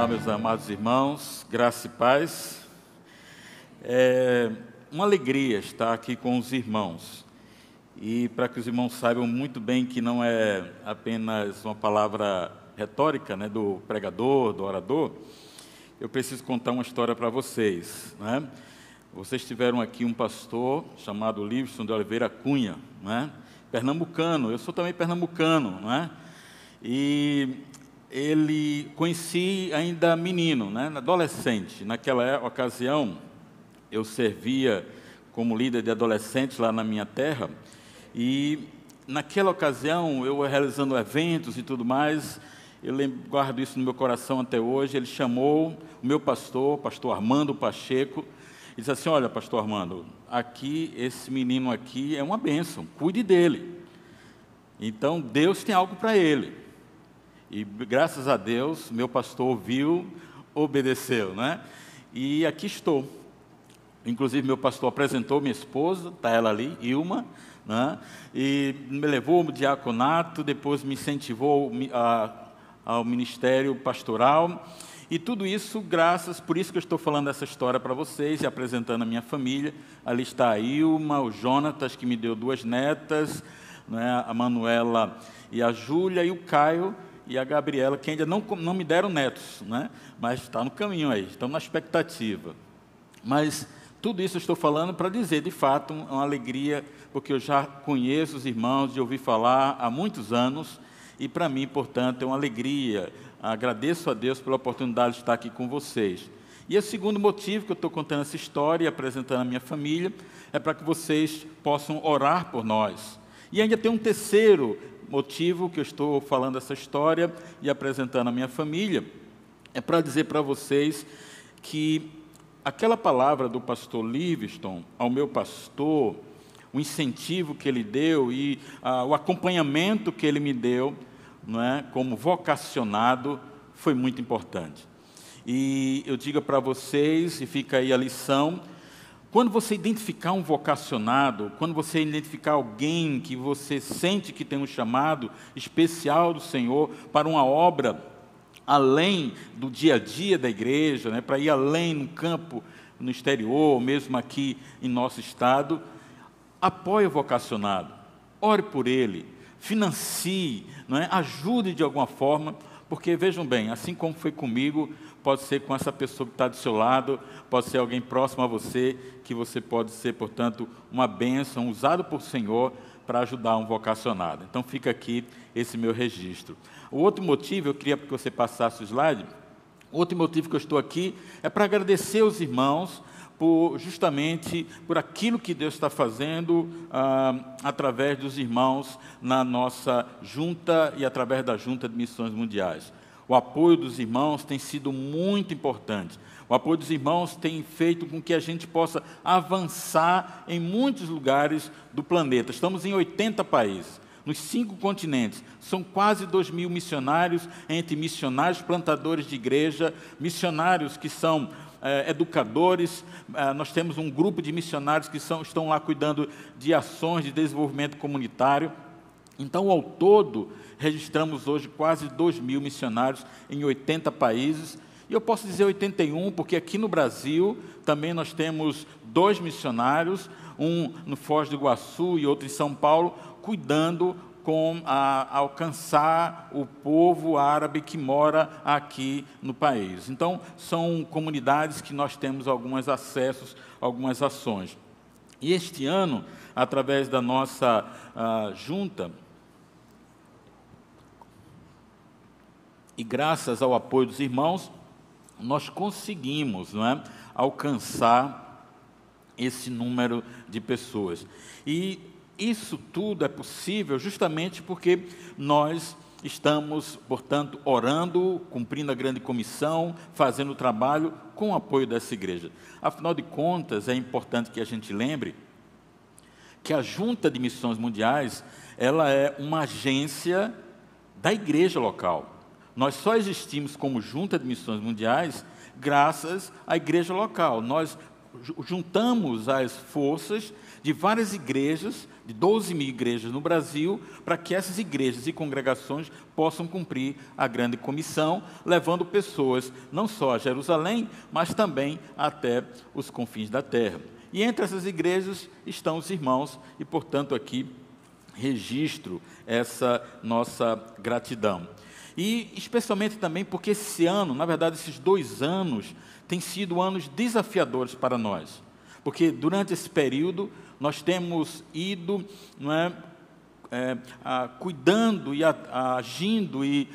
Olá, meus amados irmãos, graça e paz. É uma alegria estar aqui com os irmãos. E para que os irmãos saibam muito bem que não é apenas uma palavra retórica, né, do pregador, do orador, eu preciso contar uma história para vocês, né? Vocês tiveram aqui um pastor chamado Livson de Oliveira Cunha, né? Pernambucano, eu sou também pernambucano, né? E ele conheci ainda menino, né? Adolescente. Naquela ocasião, eu servia como líder de adolescentes lá na minha terra, e naquela ocasião, eu realizando eventos e tudo mais, guardo isso no meu coração até hoje. Ele chamou o meu pastor, pastor Armando Pacheco, e disse assim: olha, pastor Armando, aqui, esse menino aqui é uma bênção, cuide dele. Então, Deus tem algo para ele. E, graças a Deus, meu pastor ouviu, obedeceu, né? E aqui estou. Inclusive, meu pastor apresentou minha esposa, está ela ali, Ilma, né? E me levou ao diaconato, depois me incentivou ao ministério pastoral. E tudo isso, por isso que eu estou falando essa história para vocês e apresentando a minha família. Ali está a Ilma, o Jonatas, que me deu 2 netas, né? A Manuela e a Júlia, e o Caio e a Gabriela, que ainda não me deram netos, né? Mas está no caminho aí, estão na expectativa. Mas tudo isso eu estou falando para dizer, de fato, uma alegria, porque eu já conheço os irmãos, de ouvir falar há muitos anos, e para mim, portanto, é uma alegria. Agradeço a Deus pela oportunidade de estar aqui com vocês. E o segundo motivo que eu estou contando essa história e apresentando a minha família é para que vocês possam orar por nós. E ainda tem um terceiro motivo que eu estou falando essa história e apresentando a minha família, é para dizer para vocês que aquela palavra do pastor Livingstone ao meu pastor, o incentivo que ele deu e o acompanhamento que ele me deu, não é, como vocacionado, foi muito importante. E eu digo para vocês, e fica aí a lição: quando você identificar um vocacionado, quando você identificar alguém que você sente que tem um chamado especial do Senhor para uma obra além do dia a dia da igreja, né, para ir além no campo, no exterior, mesmo aqui em nosso estado, apoie o vocacionado, ore por ele, financie, não é? Ajude de alguma forma, porque vejam bem, assim como foi comigo, pode ser com essa pessoa que está do seu lado, pode ser alguém próximo a você, que você pode ser, portanto, uma bênção, usado por Senhor para ajudar um vocacionado. Então fica aqui esse meu registro. O outro motivo, eu queria que você passasse o slide, o outro motivo que eu estou aqui é para agradecer aos irmãos, justamente por aquilo que Deus está fazendo através dos irmãos na nossa junta e através da Junta de Missões Mundiais. O apoio dos irmãos tem sido muito importante. O apoio dos irmãos tem feito com que a gente possa avançar em muitos lugares do planeta. Estamos em 80 países, nos 5 continentes. São quase 2.000 missionários, entre missionários plantadores de igreja, missionários que são educadores. Nós temos um grupo de missionários que estão lá cuidando de ações de desenvolvimento comunitário. Então, ao todo, registramos hoje quase 2.000 missionários em 80 países. E eu posso dizer 81, porque aqui no Brasil também nós temos 2 missionários, um no Foz do Iguaçu e outro em São Paulo, cuidando com alcançar o povo árabe que mora aqui no país. Então, são comunidades que nós temos alguns acessos, algumas ações. E este ano, através da nossa junta, e graças ao apoio dos irmãos, nós conseguimos, não é, alcançar esse número de pessoas. E isso tudo é possível justamente porque nós estamos, portanto, orando, cumprindo a grande comissão, fazendo o trabalho com o apoio dessa igreja. Afinal de contas, é importante que a gente lembre que a Junta de Missões Mundiais, ela é uma agência da igreja local. Nós só existimos como Junta de Missões Mundiais graças à igreja local. Nós juntamos as forças de várias igrejas, de 12.000 igrejas no Brasil, para que essas igrejas e congregações possam cumprir a grande comissão, levando pessoas não só a Jerusalém, mas também até os confins da terra. E entre essas igrejas estão os irmãos, e, portanto, aqui registro essa nossa gratidão. E especialmente também porque esse ano, na verdade, esses 2 anos, têm sido anos desafiadores para nós. Porque durante esse período nós temos ido, não é, cuidando e agindo e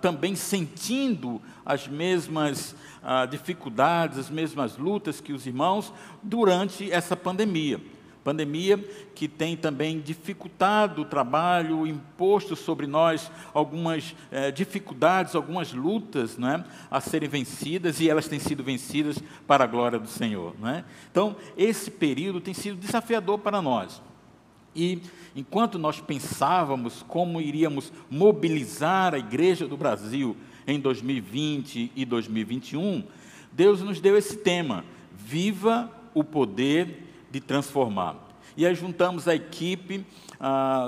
também sentindo as mesmas dificuldades, as mesmas lutas que os irmãos durante essa pandemia. Pandemia que tem também dificultado o trabalho, imposto sobre nós algumas dificuldades, algumas lutas, não é, a serem vencidas, e elas têm sido vencidas para a glória do Senhor. Não é? Então, esse período tem sido desafiador para nós. E enquanto nós pensávamos como iríamos mobilizar a Igreja do Brasil em 2020 e 2021, Deus nos deu esse tema: viva o poder de transformar. E aí juntamos a equipe,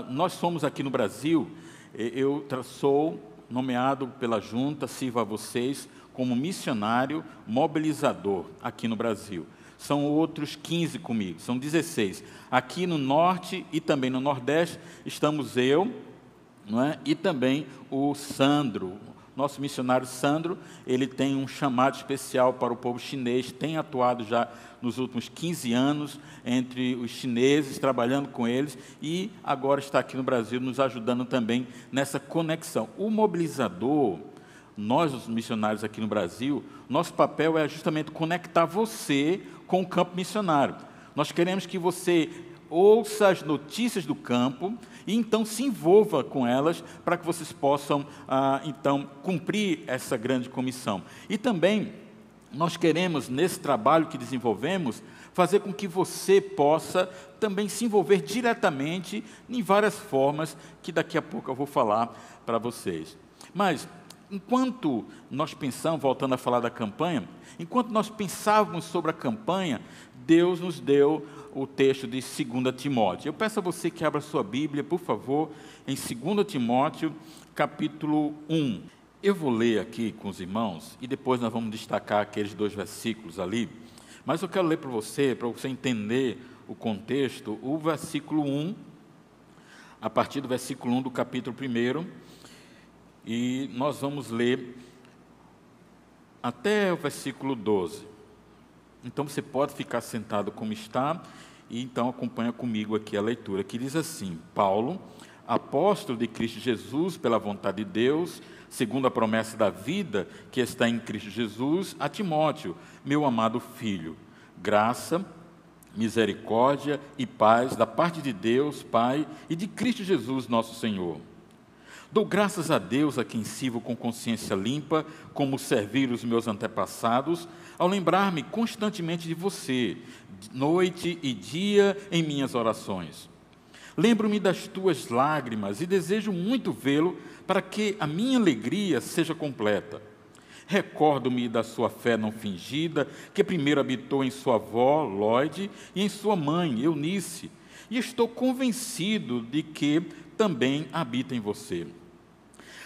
nós somos aqui no Brasil, eu sou nomeado pela junta, sirvo a vocês como missionário mobilizador aqui no Brasil. São outros 15 comigo, são 16. Aqui no Norte e também no Nordeste estamos eu, não é? E também o Sandro. Nosso missionário Sandro, ele tem um chamado especial para o povo chinês, tem atuado já nos últimos 15 anos entre os chineses, trabalhando com eles, e agora está aqui no Brasil nos ajudando também nessa conexão. O mobilizador, nós, os missionários aqui no Brasil, nosso papel é justamente conectar você com o campo missionário. Nós queremos que você ouça as notícias do campo e então se envolva com elas para que vocês possam, então, cumprir essa grande comissão. E também nós queremos, nesse trabalho que desenvolvemos, fazer com que você possa também se envolver diretamente em várias formas que daqui a pouco eu vou falar para vocês. Mas, enquanto nós pensamos, voltando a falar da campanha, enquanto nós pensávamos sobre a campanha, Deus nos deu o texto de 2 Timóteo. Eu peço a você que abra sua Bíblia, por favor, em 2 Timóteo, capítulo 1. Eu vou ler aqui com os irmãos, e depois nós vamos destacar aqueles 2 versículos ali, mas eu quero ler para você entender o contexto, o versículo 1, a partir do versículo 1 do capítulo 1, e nós vamos ler até o versículo 12. Então você pode ficar sentado como está, e então acompanha comigo aqui a leitura, que diz assim: Paulo, apóstolo de Cristo Jesus, pela vontade de Deus, segundo a promessa da vida que está em Cristo Jesus, a Timóteo, meu amado filho, graça, misericórdia e paz da parte de Deus, Pai, e de Cristo Jesus, nosso Senhor. Dou graças a Deus, a quem sirvo com consciência limpa, como servir os meus antepassados, ao lembrar-me constantemente de você, noite e dia, em minhas orações. Lembro-me das tuas lágrimas e desejo muito vê-lo para que a minha alegria seja completa. Recordo-me da sua fé não fingida, que primeiro habitou em sua avó, Lóide, e em sua mãe, Eunice, e estou convencido de que também habita em você.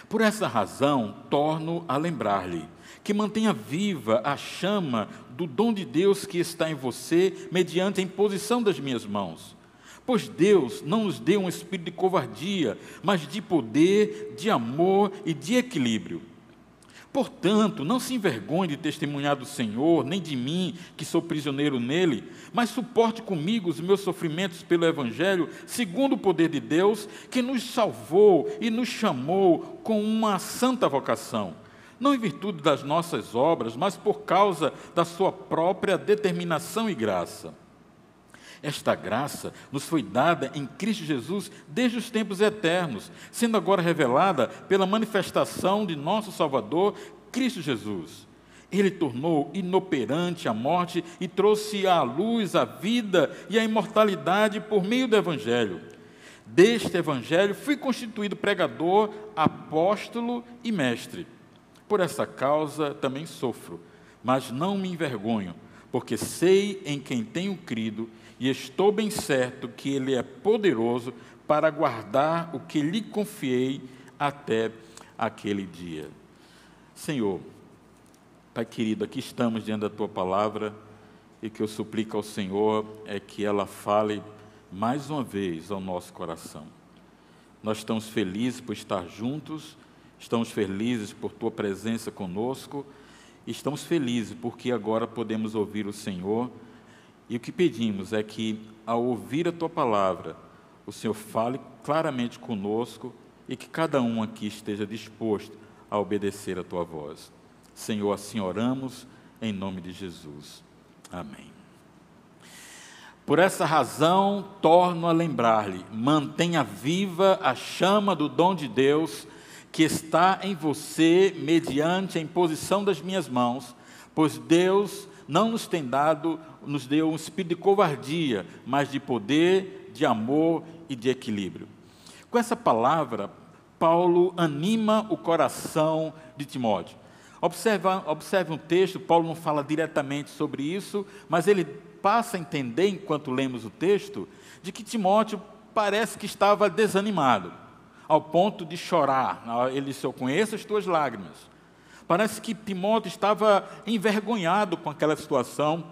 Por essa razão, torno a lembrar-lhe que mantenha viva a chama do dom de Deus que está em você, mediante a imposição das minhas mãos. Pois Deus não nos deu um espírito de covardia, mas de poder, de amor e de equilíbrio. Portanto, não se envergonhe de testemunhar do Senhor, nem de mim, que sou prisioneiro nele, mas suporte comigo os meus sofrimentos pelo Evangelho, segundo o poder de Deus, que nos salvou e nos chamou com uma santa vocação, não em virtude das nossas obras, mas por causa da sua própria determinação e graça. Esta graça nos foi dada em Cristo Jesus desde os tempos eternos, sendo agora revelada pela manifestação de nosso Salvador, Cristo Jesus. Ele tornou inoperante a morte e trouxe à luz a vida e a imortalidade por meio do Evangelho. Deste Evangelho fui constituído pregador, apóstolo e mestre. Por essa causa também sofro, mas não me envergonho, porque sei em quem tenho crido e estou bem certo que Ele é poderoso para guardar o que lhe confiei até aquele dia. Senhor, Pai querido, aqui estamos diante da Tua palavra e que eu suplico ao Senhor é que ela fale mais uma vez ao nosso coração. Nós estamos felizes por estar juntos, estamos felizes por Tua presença conosco, estamos felizes porque agora podemos ouvir o Senhor, e o que pedimos é que, ao ouvir a Tua palavra, o Senhor fale claramente conosco e que cada um aqui esteja disposto a obedecer a Tua voz. Senhor, assim oramos, em nome de Jesus. Amém. Por essa razão, torno a lembrar-lhe, mantenha viva a chama do dom de Deus que está em você mediante a imposição das minhas mãos, pois Deus não nos deu um espírito de covardia, mas de poder, de amor e de equilíbrio. Com essa palavra, Paulo anima o coração de Timóteo. Observe um texto, Paulo não fala diretamente sobre isso, mas ele passa a entender, enquanto lemos o texto, de que Timóteo parece que estava desanimado, ao ponto de chorar. Ele disse, eu conheço as tuas lágrimas. Parece que Timóteo estava envergonhado com aquela situação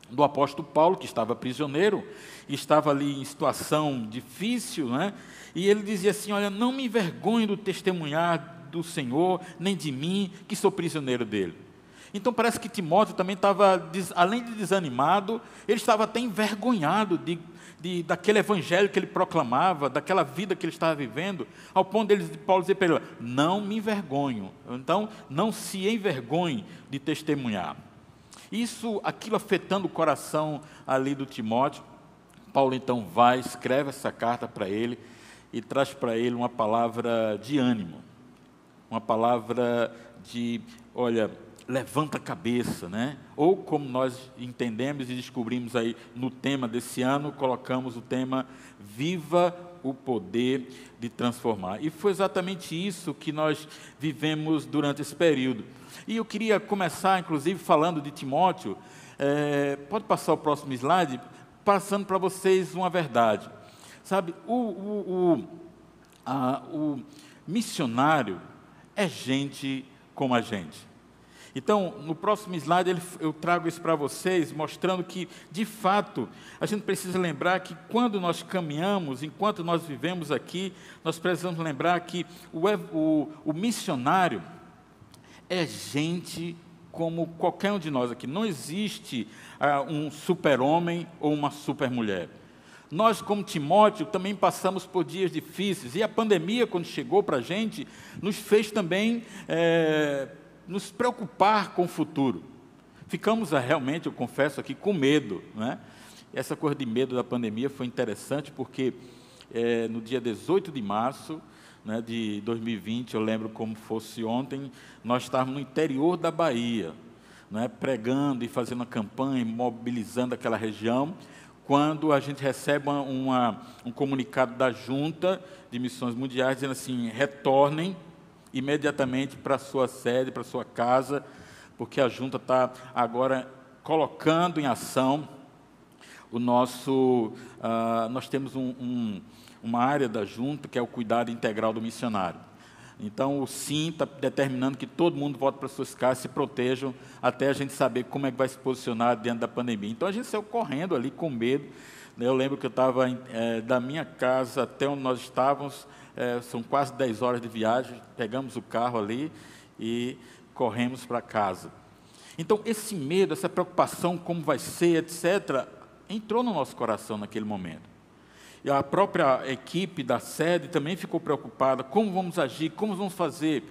do apóstolo Paulo, que estava prisioneiro, e estava ali em situação difícil, né? E ele dizia assim, olha, não me envergonhe do testemunhar do Senhor, nem de mim, que sou prisioneiro dele. Então parece que Timóteo também estava, além de desanimado, ele estava até envergonhado daquele evangelho que ele proclamava, daquela vida que ele estava vivendo, ao ponto de Paulo dizer para ele, não me envergonho, então não se envergonhe de testemunhar. Aquilo afetando o coração ali do Timóteo, Paulo então escreve essa carta para ele e traz para ele uma palavra de ânimo, uma palavra de, olha, levanta a cabeça, né? Ou como nós entendemos e descobrimos aí no tema desse ano, colocamos o tema Viva o Poder de Transformar. E foi exatamente isso que nós vivemos durante esse período. E eu queria começar, inclusive, falando de Timóteo, pode passar o próximo slide, passando para vocês uma verdade. Sabe, o missionário é gente como a gente. Então, no próximo slide, eu trago isso para vocês, mostrando que, de fato, a gente precisa lembrar que quando nós caminhamos, enquanto nós vivemos aqui, nós precisamos lembrar que o missionário é gente como qualquer um de nós aqui. Não existe um super-homem ou uma super-mulher. Nós, como Timóteo, também passamos por dias difíceis, e a pandemia, quando chegou para a gente, nos fez também nos preocupar com o futuro. Ficamos realmente, eu confesso aqui, com medo, né? Essa coisa de medo da pandemia foi interessante, porque no dia 18 de março, né, de 2020, eu lembro como fosse ontem, nós estávamos no interior da Bahia, né, pregando e fazendo uma campanha, mobilizando aquela região, quando a gente recebe um comunicado da Junta de Missões Mundiais, dizendo assim, retornem imediatamente para a sua sede, para a sua casa, porque a Junta está agora colocando em ação nós temos uma área da Junta que é o cuidado integral do missionário. Então, o SIM está determinando que todo mundo volte para suas casas, se protejam, até a gente saber como é que vai se posicionar diante da pandemia. Então, a gente saiu correndo ali com medo. Eu lembro que eu estava da minha casa até onde nós estávamos, são quase 10 horas de viagem, pegamos o carro ali e corremos para casa. Então, esse medo, essa preocupação, como vai ser, etc., entrou no nosso coração naquele momento. E a própria equipe da sede também ficou preocupada, como vamos agir, como vamos fazer.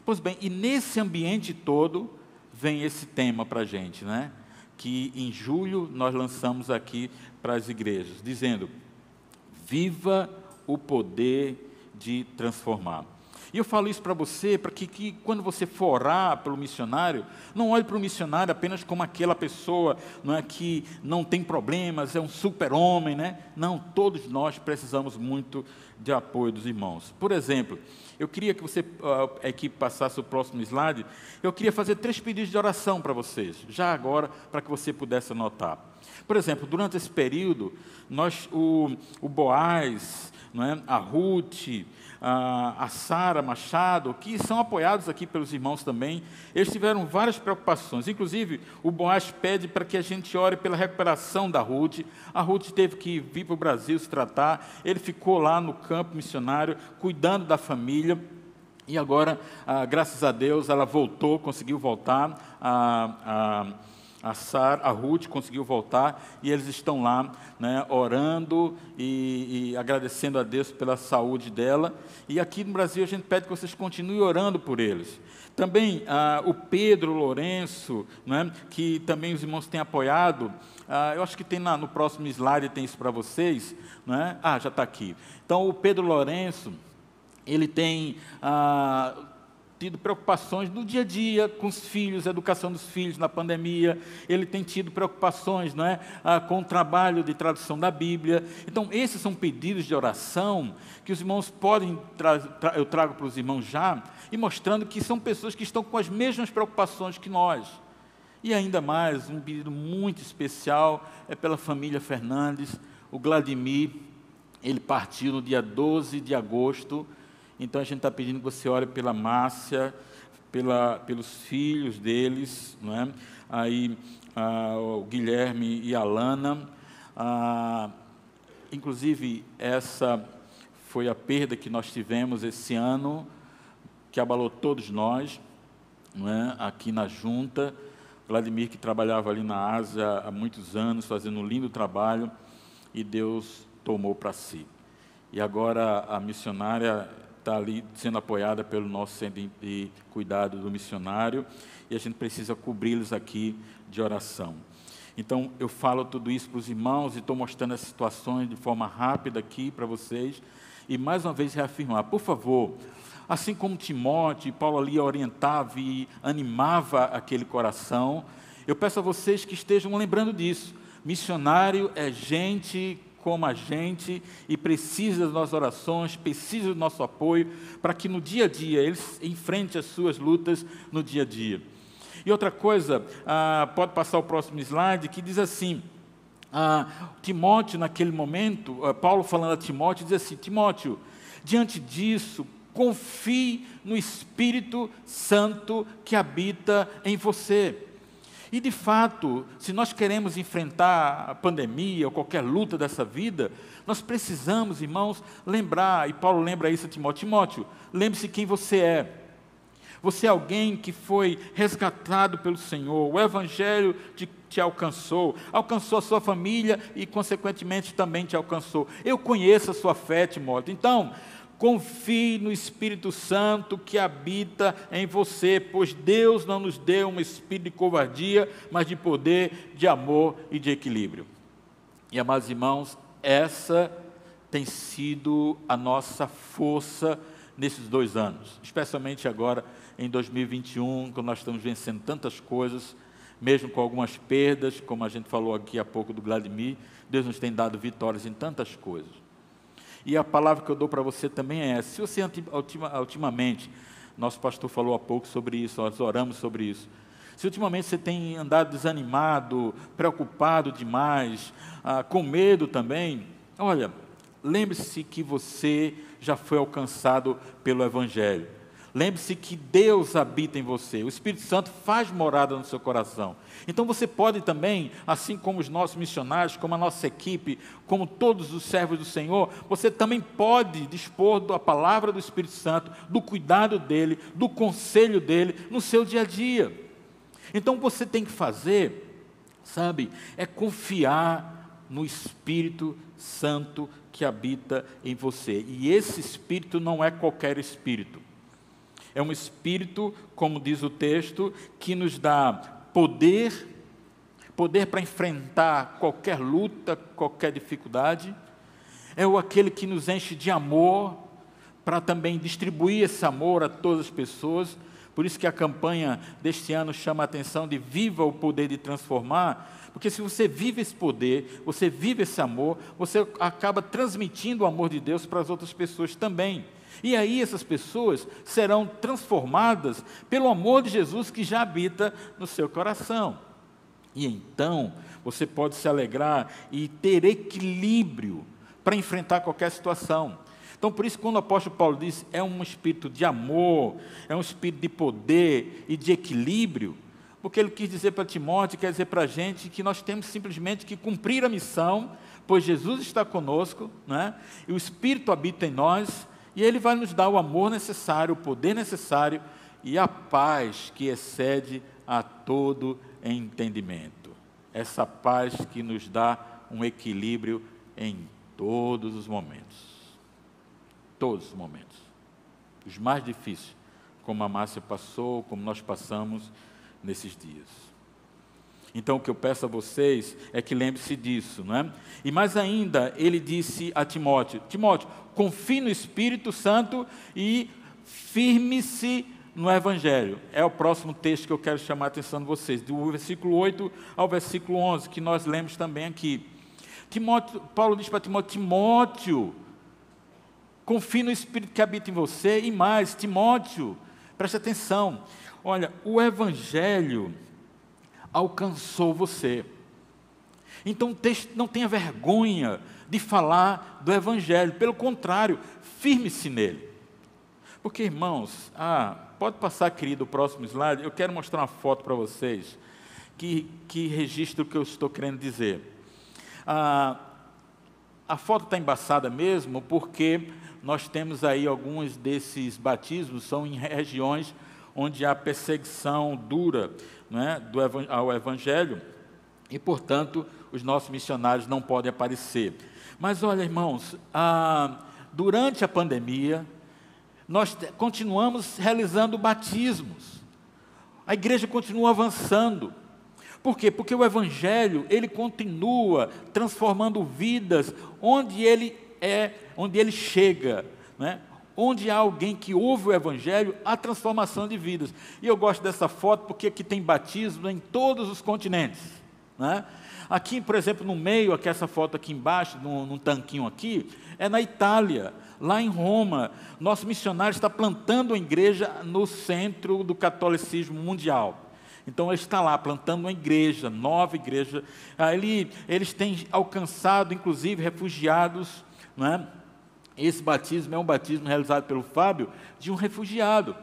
Pois bem, e nesse ambiente todo, vem esse tema para a gente, né? Que em julho nós lançamos aqui para as igrejas, dizendo, viva o poder de transformar. E eu falo isso para você, para que quando você for orar pelo missionário, não olhe para o missionário apenas como aquela pessoa, não é, que não tem problemas, é um super-homem, né? Não, todos nós precisamos muito de apoio dos irmãos. Por exemplo, eu queria que você, a equipe, passasse o próximo slide. Eu queria fazer 3 pedidos de oração para vocês, já agora, para que você pudesse anotar. Por exemplo, durante esse período, o Boaz, não é? A Ruth, a Sara Machado, que são apoiados aqui pelos irmãos também, eles tiveram várias preocupações. Inclusive, o Boaz pede para que a gente ore pela recuperação da Ruth. A Ruth teve que vir para o Brasil se tratar, ele ficou lá no campo missionário, cuidando da família, e agora, graças a Deus, ela voltou, conseguiu voltar, a Ruth conseguiu voltar, e eles estão lá, né, orando e agradecendo a Deus pela saúde dela. E aqui no Brasil a gente pede que vocês continuem orando por eles. Também o Pedro Lourenço, né, que também os irmãos têm apoiado. Eu acho que tem no próximo slide, tem isso para vocês, né? Já está aqui. Então, o Pedro Lourenço, ele tem tido preocupações no dia a dia com os filhos, a educação dos filhos na pandemia. Ele tem tido preocupações, não é, com o trabalho de tradução da Bíblia. Então, esses são pedidos de oração que os irmãos podem, eu trago para os irmãos já, e mostrando que são pessoas que estão com as mesmas preocupações que nós. E ainda mais, um pedido muito especial é pela família Fernandes. O Vladimir, ele partiu no dia 12 de agosto, então a gente está pedindo que você ore pela Márcia, pelos filhos deles, não é? Aí, o Guilherme e a Lana. Inclusive, essa foi a perda que nós tivemos esse ano, que abalou todos nós, não é? Aqui na junta. Vladimir, que trabalhava ali na Ásia há muitos anos, fazendo um lindo trabalho, e Deus tomou para si. E agora a missionária está ali sendo apoiada pelo nosso centro de cuidado do missionário, e a gente precisa cobri-los aqui de oração. Então, eu falo tudo isso para os irmãos, e estou mostrando as situações de forma rápida aqui para vocês, e mais uma vez reafirmar, por favor, assim como Timóteo e Paulo ali orientava e animava aquele coração, eu peço a vocês que estejam lembrando disso. Missionário é gente como a gente, e precisa das nossas orações, precisa do nosso apoio, para que no dia a dia eles enfrentem as suas lutas no dia a dia. E outra coisa, pode passar o próximo slide, que diz assim, Timóteo naquele momento, Paulo falando a Timóteo, diz assim, Timóteo, diante disso, confie no Espírito Santo que habita em você. E, de fato, se nós queremos enfrentar a pandemia ou qualquer luta dessa vida, nós precisamos, irmãos, lembrar, e Paulo lembra isso a Timóteo, Timóteo, lembre-se quem você é. Você é alguém que foi resgatado pelo Senhor, o Evangelho te alcançou a sua família e, consequentemente, também te alcançou. Eu conheço a sua fé, Timóteo. Então, confie no Espírito Santo que habita em você, pois Deus não nos deu um espírito de covardia, mas de poder, de amor e de equilíbrio. E, amados irmãos, essa tem sido a nossa força nesses 2 anos, especialmente agora em 2021, quando nós estamos vencendo tantas coisas, mesmo com algumas perdas, como a gente falou aqui há pouco do Vladimir, Deus nos tem dado vitórias em tantas coisas. E a palavra que eu dou para você também é essa. Se você, ultimamente, nosso pastor falou há pouco sobre isso, nós oramos sobre isso. Se ultimamente você tem andado desanimado, preocupado demais, com medo também, olha, lembre-se que você já foi alcançado pelo Evangelho. Lembre-se que Deus habita em você, o Espírito Santo faz morada no seu coração. Então você pode também, assim como os nossos missionários, como a nossa equipe, como todos os servos do Senhor, você também pode dispor da palavra do Espírito Santo, do cuidado dEle, do conselho dEle, no seu dia a dia. Então você tem que fazer, sabe, é confiar no Espírito Santo que habita em você. E esse Espírito não é qualquer Espírito. É um Espírito, como diz o texto, que nos dá poder para enfrentar qualquer luta, qualquer dificuldade. É aquele que nos enche de amor, para também distribuir esse amor a todas as pessoas, Por isso que a campanha deste ano chama a atenção de Viva o Poder de Transformar, porque se você vive esse poder, você vive esse amor, você acaba transmitindo o amor de Deus para as outras pessoas também. E aí essas pessoas serão transformadas pelo amor de Jesus que já habita no seu coração. E então você pode se alegrar e ter equilíbrio para enfrentar qualquer situação. Então, por isso, quando o apóstolo Paulo diz, é um espírito de amor, é um espírito de poder e de equilíbrio, porque ele quis dizer para Timóteo, quer dizer para a gente, que nós temos simplesmente que cumprir a missão, pois Jesus está conosco, né? E o Espírito habita em nós, e Ele vai nos dar o amor necessário, o poder necessário, e a paz que excede a todo entendimento. Essa paz que nos dá um equilíbrio em todos os momentos. Todos os momentos. Os mais difíceis, como a Márcia passou, como nós passamos nesses dias. Então, o que eu peço a vocês é que lembre-se disso, não é? E mais ainda, ele disse a Timóteo, Timóteo, confie no Espírito Santo e firme-se no Evangelho. É o próximo texto que eu quero chamar a atenção de vocês, do versículo 8 ao versículo 11, que nós lemos também aqui. Paulo diz para Timóteo, Timóteo, confie no Espírito que habita em você, e mais, Timóteo, preste atenção, olha, o Evangelho alcançou você. Então não tenha vergonha de falar do Evangelho, pelo contrário, firme-se nele. Porque, irmãos, pode passar, querido, o próximo slide, eu quero mostrar uma foto para vocês, que registra o que eu estou querendo dizer. A foto está embaçada mesmo, porque nós temos aí alguns desses batismos, são em regiões onde há perseguição dura, né, ao Evangelho, e, portanto, os nossos missionários não podem aparecer. Mas, olha, irmãos, durante a pandemia, nós continuamos realizando batismos. A igreja continua avançando. Por quê? Porque o Evangelho, ele continua transformando vidas onde ele chega, né? Onde há alguém que ouve o Evangelho, há transformação de vidas. E eu gosto dessa foto porque aqui tem batismo em todos os continentes, né? Aqui, por exemplo, no meio, aqui essa foto aqui embaixo, num tanquinho aqui, é na Itália, lá em Roma. Nosso missionário está plantando uma igreja no centro do catolicismo mundial. Então, ele está lá plantando uma igreja, nova igreja. Eles têm alcançado, inclusive, refugiados, né? Esse batismo é um batismo realizado pelo Fábio, de um refugiado.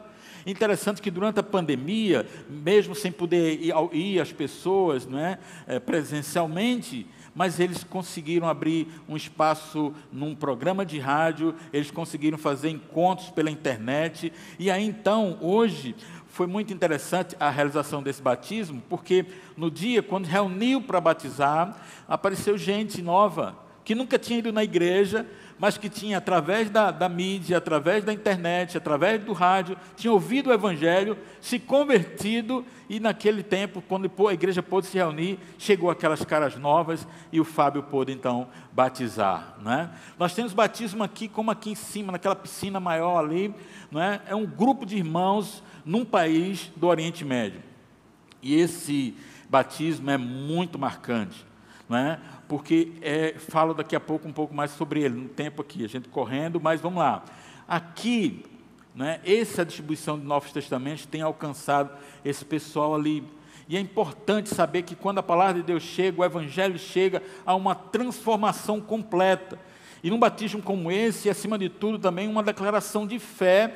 Interessante que durante a pandemia, mesmo sem poder ir às pessoas, né, presencialmente, mas eles conseguiram abrir um espaço num programa de rádio, eles conseguiram fazer encontros pela internet, e aí então, hoje, foi muito interessante a realização desse batismo, porque no dia, quando reuniu para batizar, apareceu gente nova, que nunca tinha ido na igreja, mas que tinha, através da mídia, através da internet, através do rádio, tinha ouvido o Evangelho, se convertido, e naquele tempo, quando a igreja pôde se reunir, chegou aquelas caras novas, e o Fábio pôde, então, batizar, né? Nós temos batismo aqui, como aqui em cima, naquela piscina maior ali, né? É um grupo de irmãos num país do Oriente Médio. E esse batismo é muito marcante, né? Porque falo daqui a pouco um pouco mais sobre ele, no tempo aqui, a gente correndo, mas vamos lá. Aqui, né, essa distribuição de Novos Testamentos tem alcançado esse pessoal ali. E é importante saber que quando a palavra de Deus chega, o Evangelho chega, há uma transformação completa. E num batismo como esse, acima de tudo, também uma declaração de fé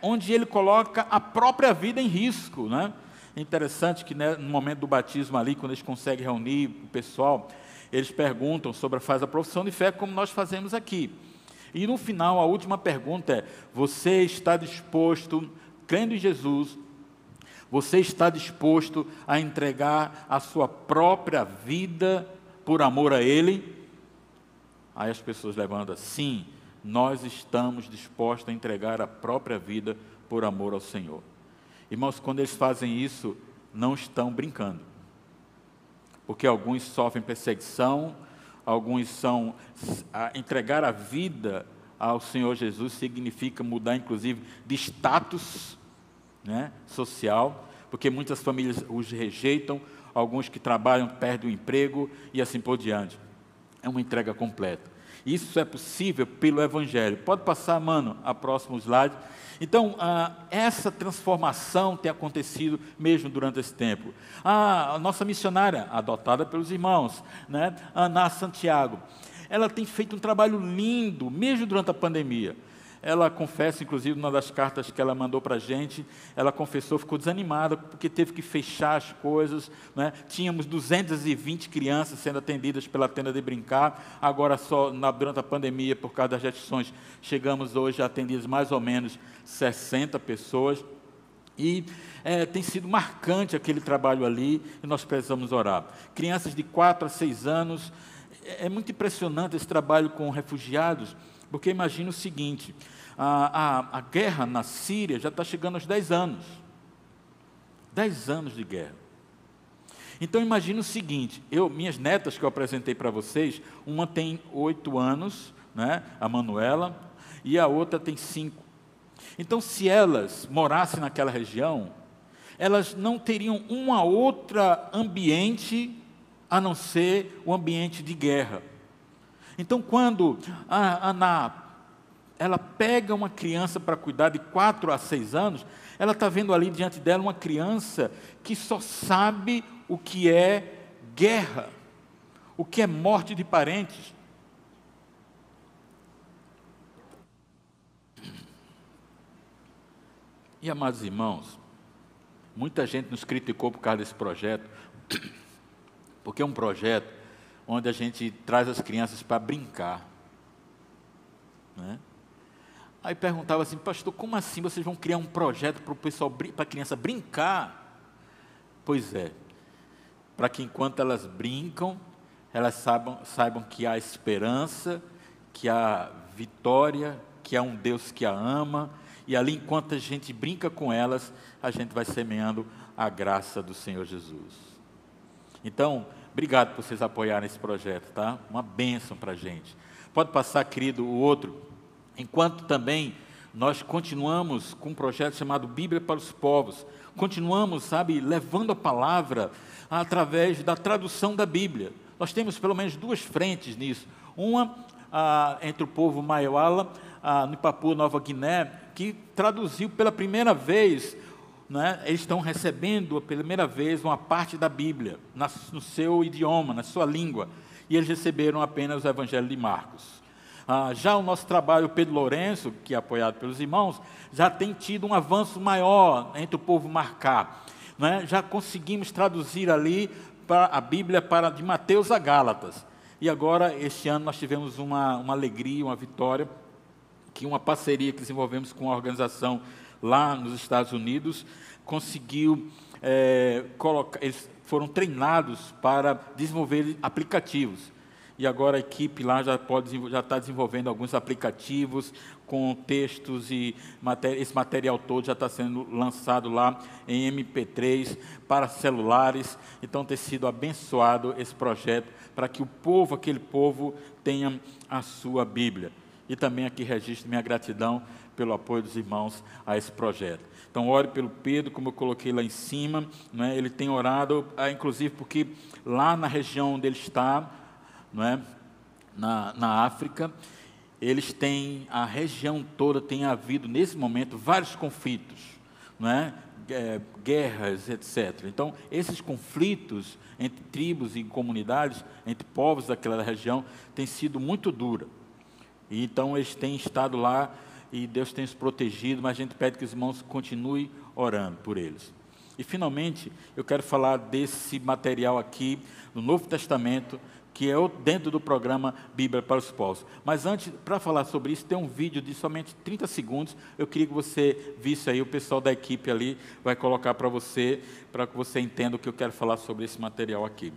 onde ele coloca a própria vida em risco, né? É interessante que, né, no momento do batismo ali, quando eles conseguem reunir o pessoal, eles perguntam faz a profissão de fé, como nós fazemos aqui. E no final, a última pergunta é, você está disposto, crendo em Jesus, você está disposto a entregar a sua própria vida por amor a Ele? Aí as pessoas levantam, sim, nós estamos dispostos a entregar a própria vida por amor ao Senhor. Irmãos, quando eles fazem isso, não estão brincando. Porque alguns sofrem perseguição, alguns entregar a vida ao Senhor Jesus significa mudar, inclusive, de status, né, social, porque muitas famílias os rejeitam, alguns que trabalham perdem o emprego e assim por diante. É uma entrega completa. Isso é possível pelo Evangelho. Pode passar, mano, a próximo slide. Então, essa transformação tem acontecido mesmo durante esse tempo. A nossa missionária, adotada pelos irmãos, né, Ana Santiago, ela tem feito um trabalho lindo, mesmo durante a pandemia. Ela confessa, inclusive, numa das cartas que ela mandou para a gente, ela confessou, ficou desanimada, porque teve que fechar as coisas, né? Tínhamos 220 crianças sendo atendidas pela tenda de brincar, agora só durante a pandemia, por causa das restrições, chegamos hoje a atendidas mais ou menos 60 pessoas, e tem sido marcante aquele trabalho ali, e nós precisamos orar. Crianças de 4 a 6 anos, é muito impressionante esse trabalho com refugiados, porque imagina o seguinte, a guerra na Síria já está chegando aos 10 anos. 10 anos de guerra. Então imagina o seguinte, minhas netas que eu apresentei para vocês, uma tem 8 anos, né, a Manuela, e a outra tem 5. Então se elas morassem naquela região, elas não teriam uma outra ambiente a não ser o ambiente de guerra. Então, quando a Ana, ela pega uma criança para cuidar de 4 a 6 anos, ela está vendo ali diante dela uma criança que só sabe o que é guerra, o que é morte de parentes. E, amados irmãos, muita gente nos criticou por causa desse projeto, porque é um projeto onde a gente traz as crianças para brincar, né? Aí perguntava assim, pastor, como assim vocês vão criar um projeto para o pessoal, para a criança brincar? Pois é, para que enquanto elas brincam, elas saibam que há esperança, que há vitória, que há um Deus que a ama, e ali enquanto a gente brinca com elas, a gente vai semeando a graça do Senhor Jesus. Então, obrigado por vocês apoiarem esse projeto, tá? Uma bênção para a gente. Pode passar, querido, o outro. Enquanto também nós continuamos com um projeto chamado Bíblia para os Povos. Continuamos, sabe, levando a palavra através da tradução da Bíblia. Nós temos pelo menos 2 frentes nisso. Uma entre o povo Maiwala, no Papua Nova Guiné, que traduziu pela primeira vez, né, eles estão recebendo pela primeira vez uma parte da Bíblia, no seu idioma, na sua língua, e eles receberam apenas o Evangelho de Marcos. Já o nosso trabalho, Pedro Lourenço, que é apoiado pelos irmãos, já tem tido um avanço maior entre o povo Marcá, né? Já conseguimos traduzir ali a Bíblia de Mateus a Gálatas, e agora, este ano, nós tivemos uma alegria, uma vitória, que uma parceria que desenvolvemos com uma organização lá nos Estados Unidos, conseguiu eles foram treinados para desenvolver aplicativos. E agora a equipe lá já está desenvolvendo alguns aplicativos com textos e esse material todo já está sendo lançado lá em MP3 para celulares. Então tem sido abençoado esse projeto para que aquele povo tenha a sua Bíblia. E também aqui registro minha gratidão pelo apoio dos irmãos a esse projeto. Então, ore pelo Pedro, como eu coloquei lá em cima, né? Ele tem orado, inclusive porque lá na região onde ele está, né? na África, eles têm, a região toda tem havido, nesse momento, vários conflitos, né? Guerras, etc. Então, esses conflitos entre tribos e comunidades, entre povos daquela região, têm sido muito duros. E então eles têm estado lá e Deus tem os protegido, mas a gente pede que os irmãos continuem orando por eles. E finalmente, eu quero falar desse material aqui, no Novo Testamento, que é dentro do programa Bíblia para os Povos. Mas antes, para falar sobre isso, tem um vídeo de somente 30 segundos, eu queria que você visse aí, o pessoal da equipe ali vai colocar para que você entenda o que eu quero falar sobre esse material aqui.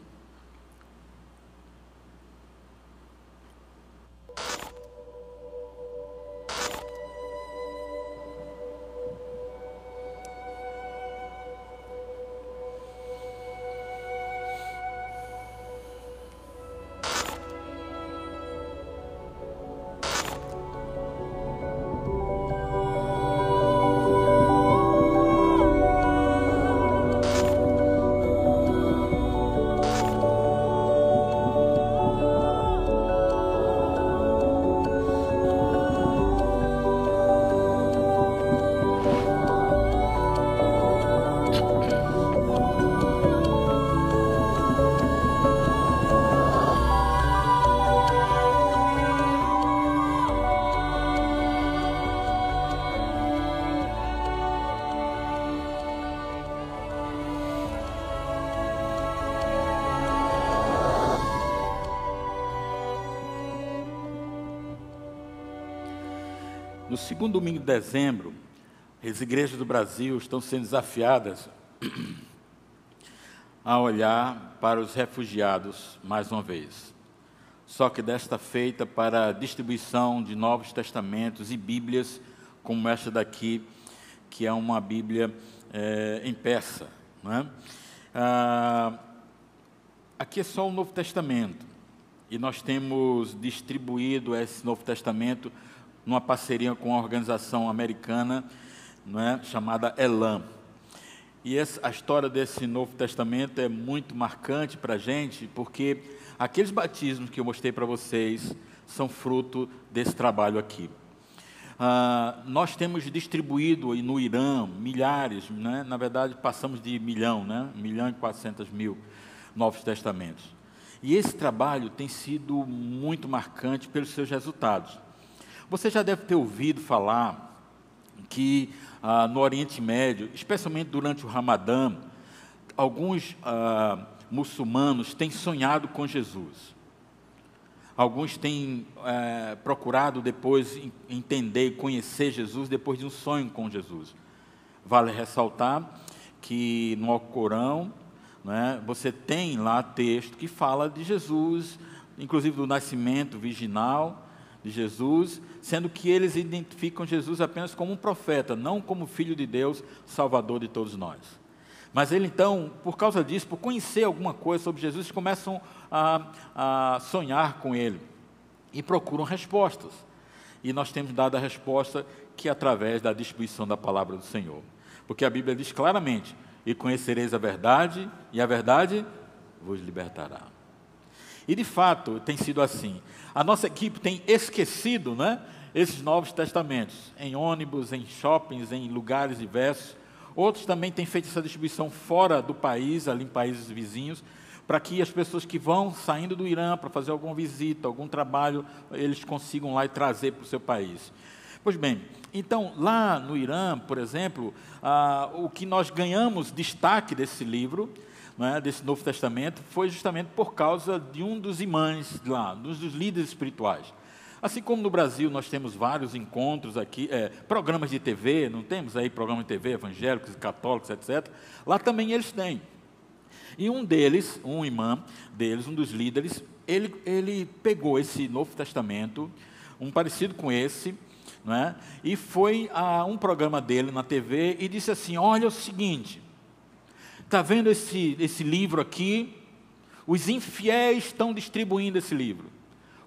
No segundo domingo de dezembro, as igrejas do Brasil estão sendo desafiadas a olhar para os refugiados mais uma vez. Só que desta feita para a distribuição de Novos Testamentos e Bíblias, como esta daqui, que é uma Bíblia em persa. Não é? Aqui é só o Novo Testamento, e nós temos distribuído esse Novo Testamento numa parceria com uma organização americana, não é? Chamada Elam. E a história desse Novo Testamento é muito marcante para a gente, porque aqueles batismos que eu mostrei para vocês são fruto desse trabalho aqui. Nós temos distribuído no Irã milhares, né? Na verdade passamos de 1 milhão, né? 1.400.000 Novos Testamentos. E esse trabalho tem sido muito marcante pelos seus resultados. Você já deve ter ouvido falar que no Oriente Médio, especialmente durante o Ramadã, alguns muçulmanos têm sonhado com Jesus. Alguns têm procurado depois entender e conhecer Jesus depois de um sonho com Jesus. Vale ressaltar que no Alcorão, né, você tem lá texto que fala de Jesus, inclusive do nascimento virginal de Jesus, sendo que eles identificam Jesus apenas como um profeta, não como Filho de Deus, Salvador de todos nós. Mas ele então, por causa disso, por conhecer alguma coisa sobre Jesus, começam a sonhar com ele e procuram respostas. E nós temos dado a resposta que é através da distribuição da palavra do Senhor. Porque a Bíblia diz claramente: e conhecereis a verdade, e a verdade vos libertará. E de fato tem sido assim. A nossa equipe tem esquecido, né, esses Novos Testamentos, em ônibus, em shoppings, em lugares diversos. Outros também têm feito essa distribuição fora do país, ali em países vizinhos, para que as pessoas que vão saindo do Irã para fazer alguma visita, algum trabalho, eles consigam lá e trazer para o seu país. Pois bem, então lá no Irã, por exemplo, o que nós ganhamos destaque desse livro, né, desse Novo Testamento, foi justamente por causa de um dos imãs lá, um dos líderes espirituais. Assim como no Brasil nós temos vários encontros aqui, programas de TV, não temos aí programas de TV evangélicos, católicos, etc. Lá também eles têm. E um deles, um imã deles, um dos líderes, ele pegou esse Novo Testamento, um parecido com esse, né, e foi a um programa dele na TV e disse assim: olha, é o seguinte, está vendo esse livro aqui? Os infiéis estão distribuindo esse livro.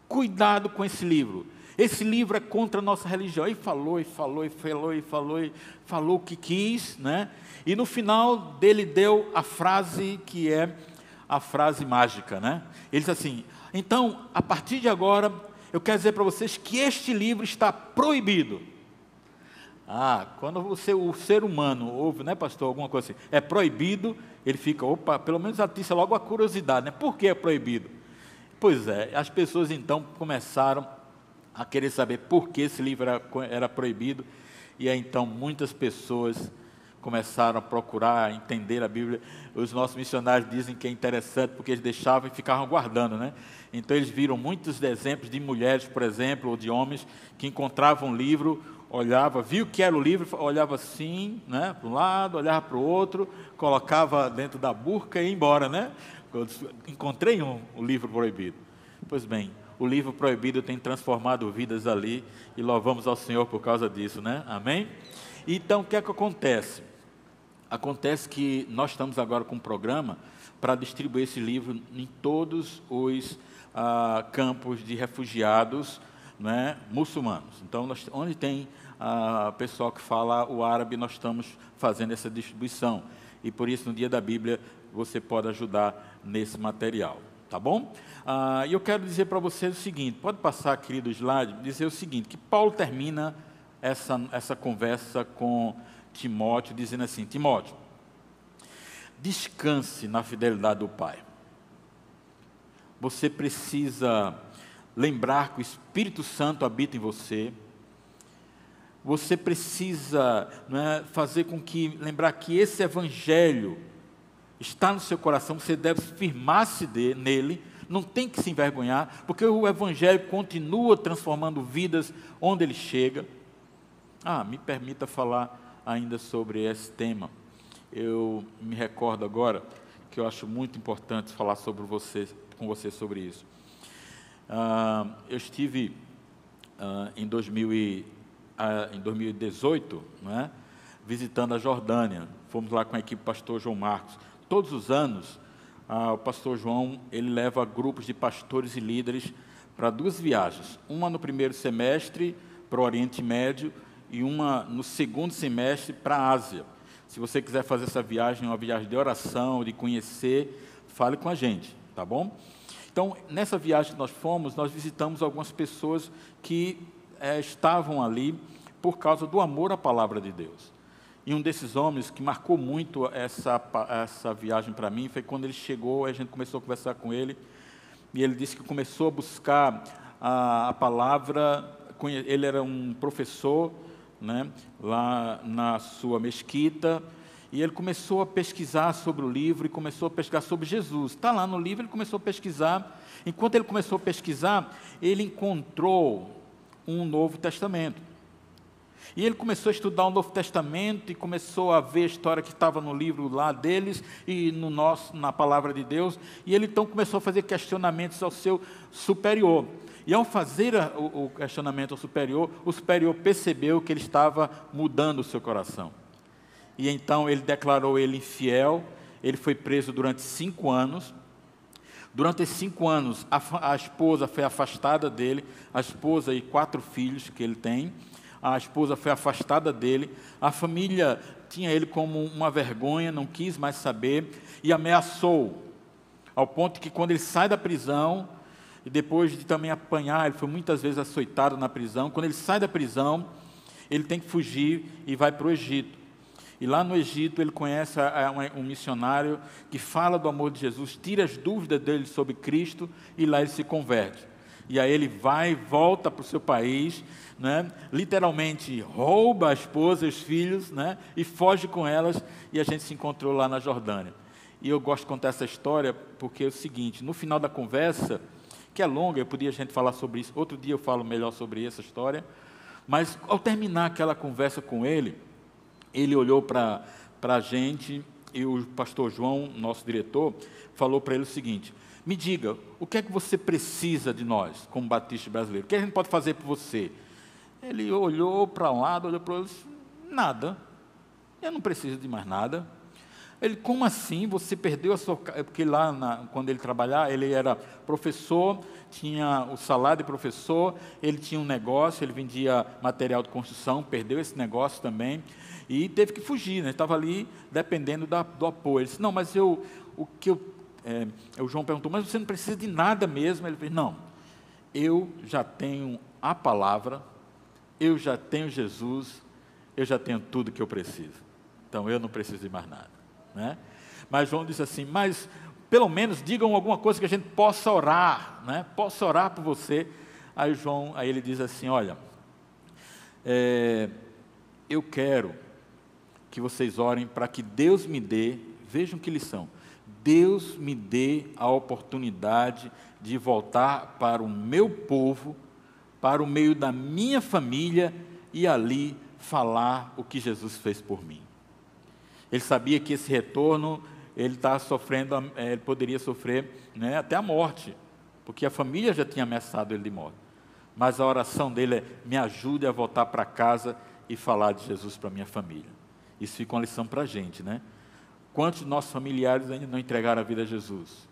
Cuidado com esse livro. Esse livro é contra a nossa religião. E falou o que quis, né? E no final dele deu a frase que é a frase mágica, né? Ele disse assim: então, a partir de agora, eu quero dizer para vocês que este livro está proibido. Quando o ser humano ouve, né, pastor, alguma coisa assim, é proibido, ele fica, opa, pelo menos atiça logo a curiosidade, né? Por que é proibido? Pois é, as pessoas então começaram a querer saber por que esse livro era proibido, e aí então muitas pessoas começaram a procurar entender a Bíblia. Os nossos missionários dizem que é interessante porque eles deixavam e ficavam guardando, né? Então eles viram muitos exemplos de mulheres, por exemplo, ou de homens que encontravam um livro, olhava, viu que era o livro, olhava assim, né, para um lado, olhava para o outro, colocava dentro da burca e ia embora, né? Encontrei um livro proibido. Pois bem, o livro proibido tem transformado vidas ali, e louvamos ao Senhor por causa disso, né? Amém? Então, o que é que acontece? Acontece que nós estamos agora com um programa para distribuir esse livro em todos os campos de refugiados, né, muçulmanos. Então, onde tem pessoal que fala o árabe, nós estamos fazendo essa distribuição. E por isso, no Dia da Bíblia, você pode ajudar nesse material, tá bom? E eu quero dizer para vocês o seguinte, pode passar, querido slide, dizer o seguinte, que Paulo termina essa conversa com Timóteo, dizendo assim: Timóteo, descanse na fidelidade do Pai. Você precisa lembrar que o Espírito Santo habita em você. Você precisa, né, fazer com que, lembrar que esse Evangelho está no seu coração, você deve firmar-se nele, não tem que se envergonhar, porque o Evangelho continua transformando vidas onde ele chega. Me permita falar ainda sobre esse tema. Eu me recordo agora que eu acho muito importante falar com você sobre isso. Eu estive em 2018, né, visitando a Jordânia. Fomos lá com a equipe do pastor João Marcos. Todos os anos, o pastor João ele leva grupos de pastores e líderes para 2 viagens. Uma no primeiro semestre para o Oriente Médio e uma no segundo semestre para a Ásia. Se você quiser fazer essa viagem, uma viagem de oração, de conhecer, fale com a gente, tá bom? Então, nessa viagem que nós fomos, nós visitamos algumas pessoas que estavam ali por causa do amor à palavra de Deus. E um desses homens que marcou muito essa viagem para mim foi quando ele chegou, a gente começou a conversar com ele, e ele disse que começou a buscar a palavra. Ele era um professor, né, lá na sua mesquita, e ele começou a pesquisar sobre o livro e começou a pesquisar sobre Jesus. Está lá no livro, ele começou a pesquisar. Enquanto ele começou a pesquisar, ele encontrou um Novo Testamento. E ele começou a estudar o Novo Testamento e começou a ver a história que estava no livro lá deles e na palavra de Deus. E ele então começou a fazer questionamentos ao seu superior. E ao fazer o questionamento ao superior, o superior percebeu que ele estava mudando o seu coração. E então ele declarou ele infiel, ele foi preso durante 5 anos. Durante esses 5 anos, a esposa foi afastada dele, a esposa e 4 filhos que ele tem. A esposa foi afastada dele, a família tinha ele como uma vergonha, não quis mais saber e ameaçou, ao ponto que quando ele sai da prisão, e depois de também apanhar, ele foi muitas vezes açoitado na prisão, quando ele sai da prisão, ele tem que fugir e vai para o Egito. E lá no Egito ele conhece um missionário que fala do amor de Jesus, tira as dúvidas dele sobre Cristo e lá ele se converte. E aí ele vai e volta para o seu país, né, literalmente rouba a esposa e os filhos, né, e foge com elas, e a gente se encontrou lá na Jordânia. E eu gosto de contar essa história porque é o seguinte, no final da conversa, que é longa, a gente falar sobre isso, outro dia eu falo melhor sobre essa história, mas ao terminar aquela conversa com ele olhou para a gente, e o pastor João, nosso diretor, falou para ele o seguinte: me diga, o que é que você precisa de nós, como batista brasileiro? O que a gente pode fazer por você? Ele olhou para um lado, olhou para o outro, nada, eu não preciso de mais nada. Ele, como assim? Você perdeu a sua... Porque lá, quando ele trabalhava, ele era professor, tinha o salário de professor, ele tinha um negócio, ele vendia material de construção, perdeu esse negócio também, e teve que fugir, né? Estava ali dependendo do apoio. Ele disse, não, mas o João perguntou, mas você não precisa de nada mesmo? Ele disse, não, eu já tenho a palavra, eu já tenho Jesus, eu já tenho tudo que eu preciso. Então, eu não preciso de mais nada. Né? Mas João disse assim, mas pelo menos digam alguma coisa que a gente possa orar, né? Possa orar por você. Aí ele diz assim, olha, eu quero que vocês orem para que Deus me dê, vejam que lição, Deus me dê a oportunidade de voltar para o meu povo, para o meio da minha família e ali falar o que Jesus fez por mim. Ele sabia que esse retorno, ele estava sofrendo, ele poderia sofrer, né, até a morte, porque a família já tinha ameaçado ele de morte. Mas a oração dele é, me ajude a voltar para casa e falar de Jesus para a minha família. Isso fica uma lição para a gente, né? Quantos nossos familiares ainda não entregaram a vida a Jesus?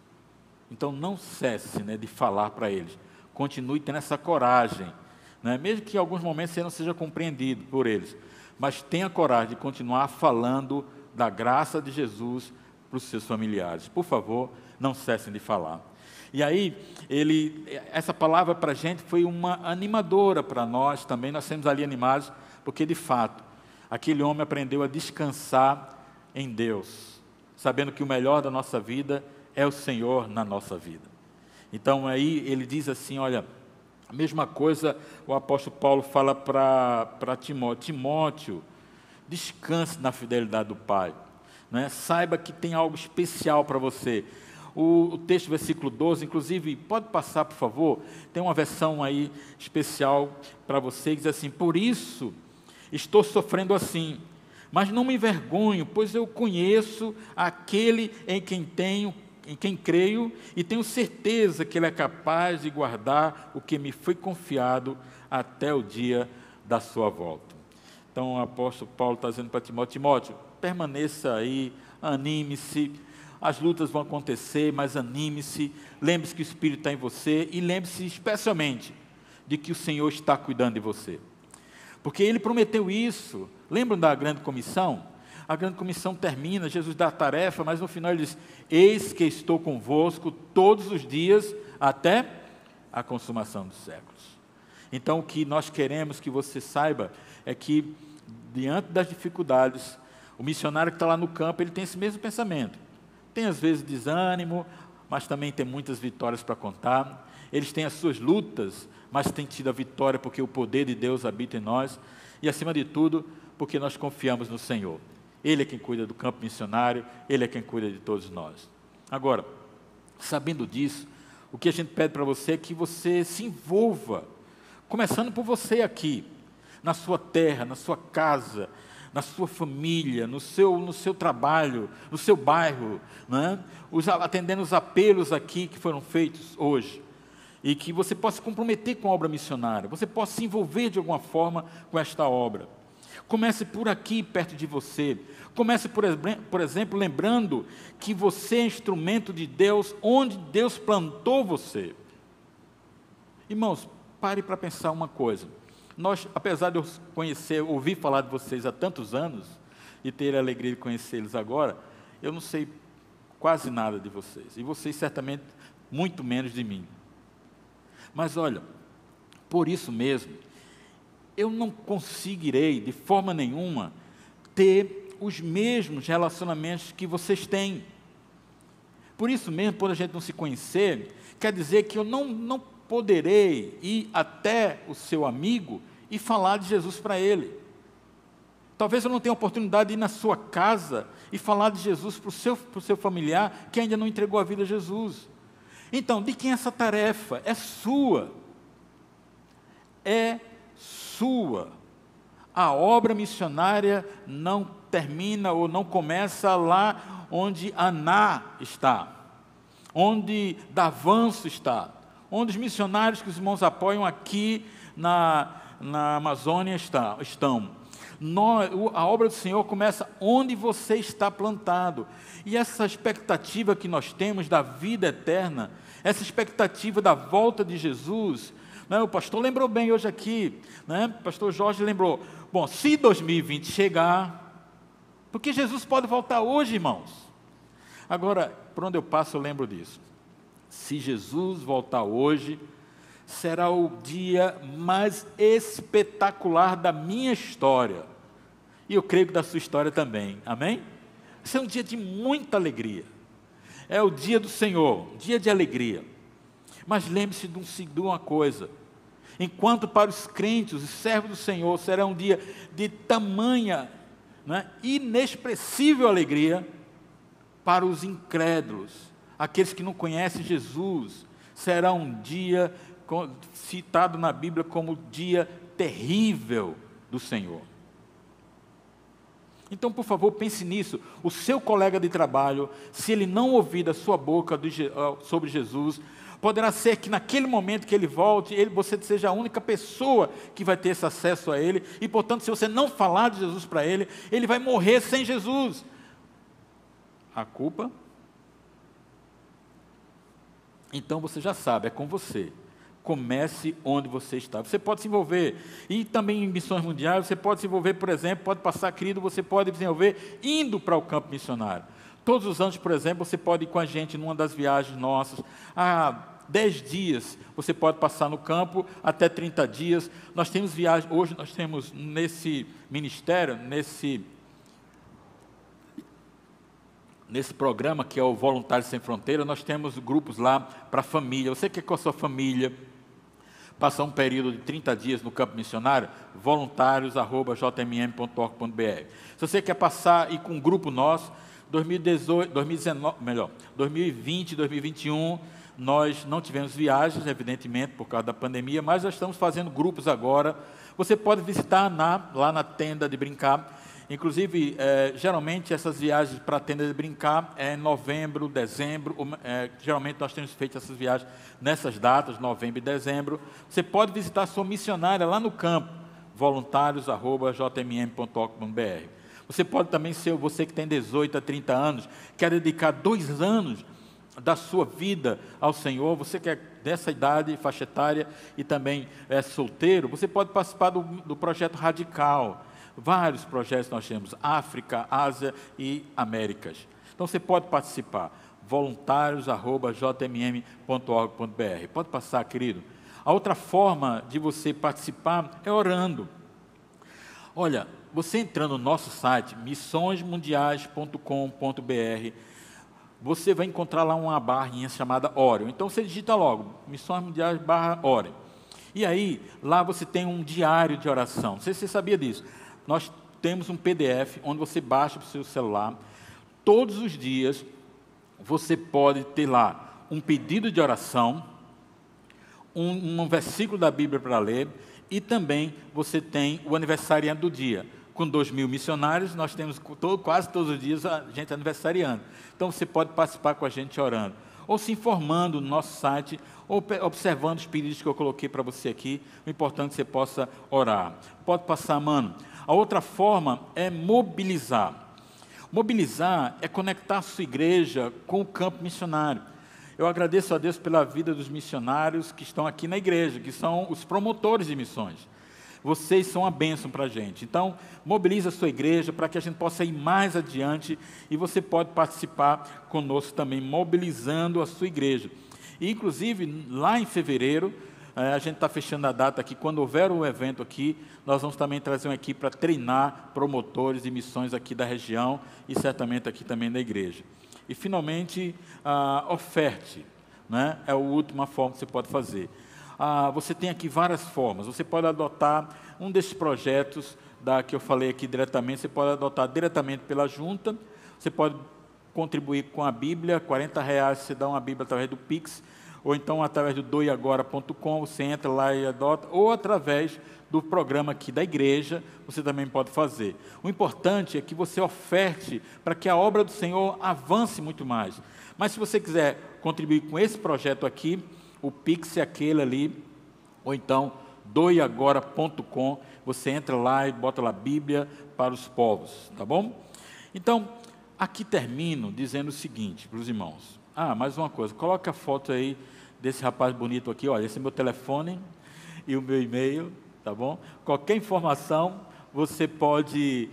Então não cesse, né, de falar para eles. Continue tendo essa coragem, né? Mesmo que em alguns momentos você não seja compreendido por eles. Mas tenha coragem de continuar falando da graça de Jesus para os seus familiares. Por favor, não cessem de falar. E aí, essa palavra para a gente foi uma animadora para nós também, nós temos ali animados, porque de fato, aquele homem aprendeu a descansar em Deus, sabendo que o melhor da nossa vida é o Senhor na nossa vida. Então aí ele diz assim, olha, a mesma coisa o apóstolo Paulo fala para Timóteo, descanse na fidelidade do Pai, né? Saiba que tem algo especial para você. O texto, versículo 12, inclusive, pode passar, por favor, tem uma versão aí especial para você, que diz assim, por isso estou sofrendo assim, mas não me envergonho, pois eu conheço aquele em quem creio, e tenho certeza que Ele é capaz de guardar o que me foi confiado até o dia da sua volta. Então o apóstolo Paulo está dizendo para Timóteo: Timóteo, permaneça aí, anime-se, as lutas vão acontecer, mas anime-se, lembre-se que o Espírito está em você, e lembre-se especialmente de que o Senhor está cuidando de você. Porque Ele prometeu isso. Lembram da grande comissão? A grande comissão termina, Jesus dá a tarefa, mas no final Ele diz: eis que estou convosco todos os dias até a consumação dos séculos. Então o que nós queremos que você saiba é que, diante das dificuldades, o missionário que está lá no campo, ele tem esse mesmo pensamento. Tem às vezes desânimo, mas também tem muitas vitórias para contar. Eles têm as suas lutas, mas têm tido a vitória porque o poder de Deus habita em nós. E acima de tudo, porque nós confiamos no Senhor. Ele é quem cuida do campo missionário, Ele é quem cuida de todos nós. Agora, sabendo disso, o que a gente pede para você é que você se envolva, começando por você aqui, na sua terra, na sua casa, na sua família, no seu trabalho, no seu bairro, né? Atendendo os apelos aqui que foram feitos hoje. E que você possa se comprometer com a obra missionária, você possa se envolver de alguma forma com esta obra. Comece por aqui, perto de você. Comece, por exemplo, lembrando que você é instrumento de Deus, onde Deus plantou você. Irmãos, pare para pensar uma coisa. Nós, apesar de eu ouvir falar de vocês há tantos anos, e ter a alegria de conhecê-los agora, eu não sei quase nada de vocês. E vocês, certamente, muito menos de mim. Mas olha, por isso mesmo, eu não conseguirei, de forma nenhuma, ter os mesmos relacionamentos que vocês têm. Por isso mesmo, por a gente não se conhecer, quer dizer que eu não poderei ir até o seu amigo e falar de Jesus para ele. Talvez eu não tenha oportunidade de ir na sua casa e falar de Jesus para o seu familiar que ainda não entregou a vida a Jesus. Então, de quem é essa tarefa? É sua. É sua. A obra missionária não termina ou não começa lá onde Aná está, onde Davanço está, onde os missionários que os irmãos apoiam aqui na Amazônia estão. A obra do Senhor começa onde você está plantado. E essa expectativa que nós temos da vida eterna, essa expectativa da volta de Jesus, né, o pastor lembrou bem hoje aqui, né, o pastor Jorge lembrou, bom, se 2020 chegar, porque Jesus pode voltar hoje, irmãos. Agora, por onde eu passo eu lembro disso. Se Jesus voltar hoje, será o dia mais espetacular da minha história. E eu creio que da sua história também. Amém? Esse é um dia de muita alegria. É o dia do Senhor, dia de alegria. Mas lembre-se de uma coisa. Enquanto para os crentes, os servos do Senhor, será um dia de tamanha, né, inexpressível alegria, para os incrédulos, aqueles que não conhecem Jesus, será um dia citado na Bíblia como dia terrível do Senhor. Então, por favor, pense nisso. O seu colega de trabalho, se ele não ouvir da sua boca sobre Jesus, poderá ser que naquele momento que ele volte, você seja a única pessoa que vai ter esse acesso a ele, e portanto, se você não falar de Jesus para ele, ele vai morrer sem Jesus. A culpa? Então você já sabe, é com você. Comece onde você está. Você pode se envolver, e também em missões mundiais, você pode se envolver, por exemplo, pode passar, querido, você pode se envolver indo para o campo missionário. Todos os anos, por exemplo, você pode ir com a gente numa das viagens nossas. 10 dias você pode passar no campo, até 30 dias. Nós temos viagens, hoje nós temos nesse ministério, nesse programa que é o Voluntários Sem Fronteira, nós temos grupos lá para a família. Você quer com a sua família passar um período de 30 dias no campo missionário? voluntários@jmm.org.br. Se você quer passar e com um grupo nosso, 2020, 2021, Nós não tivemos viagens, evidentemente, por causa da pandemia, mas nós estamos fazendo grupos agora. Você pode visitar lá na tenda de brincar. Inclusive, geralmente essas viagens para a tenda de brincar é em novembro, dezembro. Geralmente nós temos feito essas viagens nessas datas, novembro e dezembro. Você pode visitar a sua missionária lá no campo, voluntários@jmm.org.br. Você pode também ser você que tem 18 a 30 anos, quer dedicar 2 anos da sua vida ao Senhor. Você que é dessa idade, faixa etária, e também é solteiro, você pode participar do projeto Radical. Vários projetos nós temos, África, Ásia e Américas. Então você pode participar, voluntários@jmm.org.br. Pode passar, querido. A outra forma de você participar é orando. Olha, você entrando no nosso site, missõesmundiais.com.br, você vai encontrar lá uma barrinha chamada Ore. Então você digita logo, Missões Mundiais /Ore. E aí, lá você tem um diário de oração. Não sei se você sabia disso. Nós temos um PDF onde você baixa para o seu celular. Todos os dias você pode ter lá um pedido de oração, um versículo da Bíblia para ler, e também você tem o aniversariante do dia. Com 2.000 missionários, nós temos quase todos os dias a gente aniversariando. Então você pode participar com a gente orando, ou se informando no nosso site, ou observando os pedidos que eu coloquei para você aqui. O importante é que você possa orar. Pode passar, mano. A outra forma é mobilizar. Mobilizar é conectar a sua igreja com o campo missionário. Eu agradeço a Deus pela vida dos missionários que estão aqui na igreja, que são os promotores de missões. Vocês são uma bênção para a gente. Então, mobilize a sua igreja para que a gente possa ir mais adiante, e você pode participar conosco também, mobilizando a sua igreja. E, inclusive, lá em fevereiro, a gente está fechando a data aqui, quando houver um evento aqui, nós vamos também trazer uma equipe para treinar promotores de missões aqui da região e certamente aqui também da igreja. E, finalmente, oferte, né? É a última forma que você pode fazer. Você tem aqui várias formas. Você pode adotar um desses projetos que eu falei aqui diretamente. Você pode adotar diretamente pela junta. Você pode contribuir com a Bíblia, R$40 você dá uma Bíblia através do Pix, ou então através do doiagora.com, você entra lá e adota, ou através do programa aqui da igreja, você também pode fazer. O importante é que você oferte para que a obra do Senhor avance muito mais. Mas se você quiser contribuir com esse projeto aqui, o Pix é aquele ali, ou então doiagora.com, você entra lá e bota lá Bíblia para os povos, tá bom? Então, aqui termino dizendo o seguinte para os irmãos. Mais uma coisa, coloca a foto aí desse rapaz bonito aqui, olha, esse é meu telefone e o meu e-mail, tá bom? Qualquer informação você pode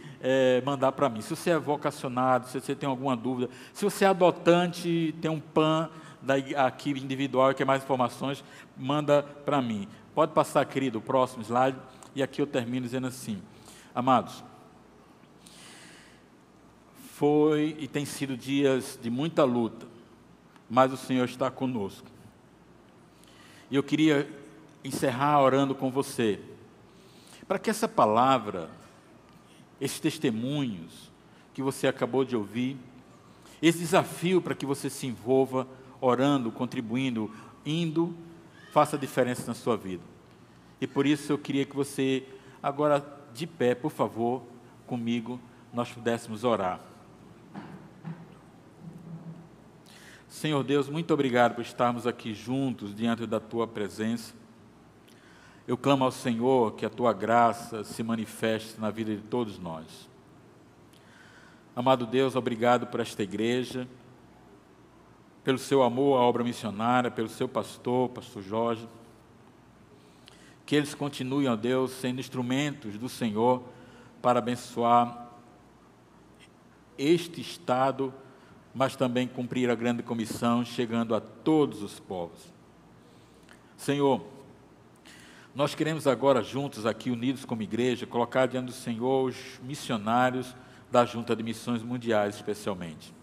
mandar para mim. Se você é vocacionado, se você tem alguma dúvida, se você é adotante, tem um PAN aqui individual e quer mais informações, manda para mim. Pode passar, querido, o próximo slide. E aqui eu termino dizendo assim, amados, foi e tem sido dias de muita luta, mas o Senhor está conosco. E eu queria encerrar orando com você, para que essa palavra, esses testemunhos que você acabou de ouvir, esse desafio para que você se envolva orando, contribuindo, indo, faça diferença na sua vida. E por isso eu queria que você, agora de pé, por favor, comigo, nós pudéssemos orar. Senhor Deus, muito obrigado por estarmos aqui juntos diante da Tua presença. Eu clamo ao Senhor que a Tua graça se manifeste na vida de todos nós. Amado Deus, obrigado por esta igreja, pelo seu amor à obra missionária, pelo seu pastor Jorge. Que eles continuem, ó Deus, sendo instrumentos do Senhor para abençoar este estado, mas também cumprir a grande comissão, chegando a todos os povos. Senhor, nós queremos agora juntos aqui, unidos como igreja, colocar diante do Senhor os missionários da Junta de Missões Mundiais, especialmente.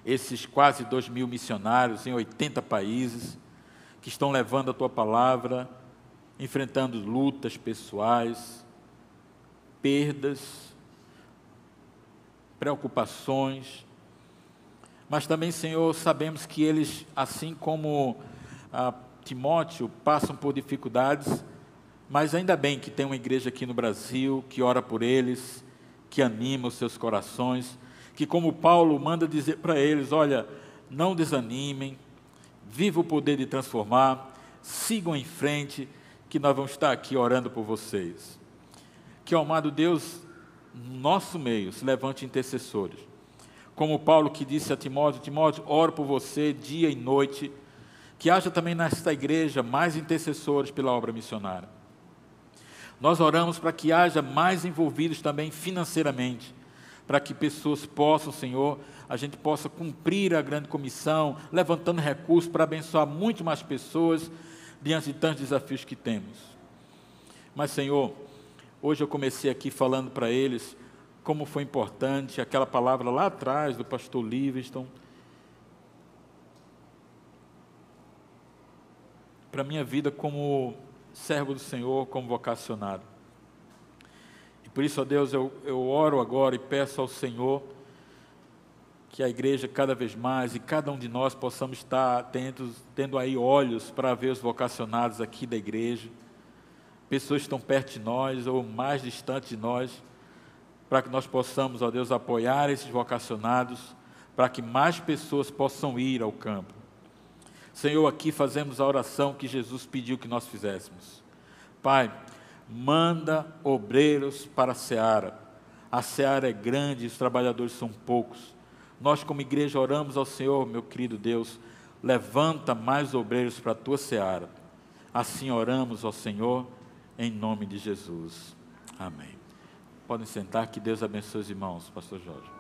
Esses quase 2.000 missionários em 80 países, que estão levando a Tua palavra, enfrentando lutas pessoais, perdas, preocupações, Mas também, Senhor, sabemos que eles, assim como Timóteo, passam por dificuldades, mas ainda bem que tem uma igreja aqui no Brasil, que ora por eles, que anima os seus corações, que como Paulo manda dizer para eles, olha, não desanimem, viva o poder de transformar, sigam em frente, que nós vamos estar aqui orando por vocês. Que, ó amado Deus, no nosso meio se levante intercessores. Como Paulo que disse a Timóteo, Timóteo, oro por você dia e noite, que haja também nesta igreja mais intercessores pela obra missionária. Nós oramos para que haja mais envolvidos também financeiramente, para que pessoas possam, Senhor, a gente possa cumprir a grande comissão, levantando recursos para abençoar muito mais pessoas, diante de tantos desafios que temos. Mas, Senhor, hoje eu comecei aqui falando para eles como foi importante aquela palavra lá atrás do pastor Livingston, para a minha vida como servo do Senhor, como vocacionado. E por isso, ó Deus, eu oro agora e peço ao Senhor que a igreja cada vez mais e cada um de nós possamos estar atentos, tendo aí olhos para ver os vocacionados aqui da igreja, pessoas que estão perto de nós ou mais distantes de nós, para que nós possamos, ó Deus, apoiar esses vocacionados, para que mais pessoas possam ir ao campo. Senhor, aqui fazemos a oração que Jesus pediu que nós fizéssemos. Pai, manda obreiros para a seara. A seara é grande e os trabalhadores são poucos. Nós como igreja oramos ao Senhor, meu querido Deus, levanta mais obreiros para a tua seara. Assim oramos ao Senhor, em nome de Jesus. Amém. Podem sentar, que Deus abençoe os irmãos, pastor Jorge.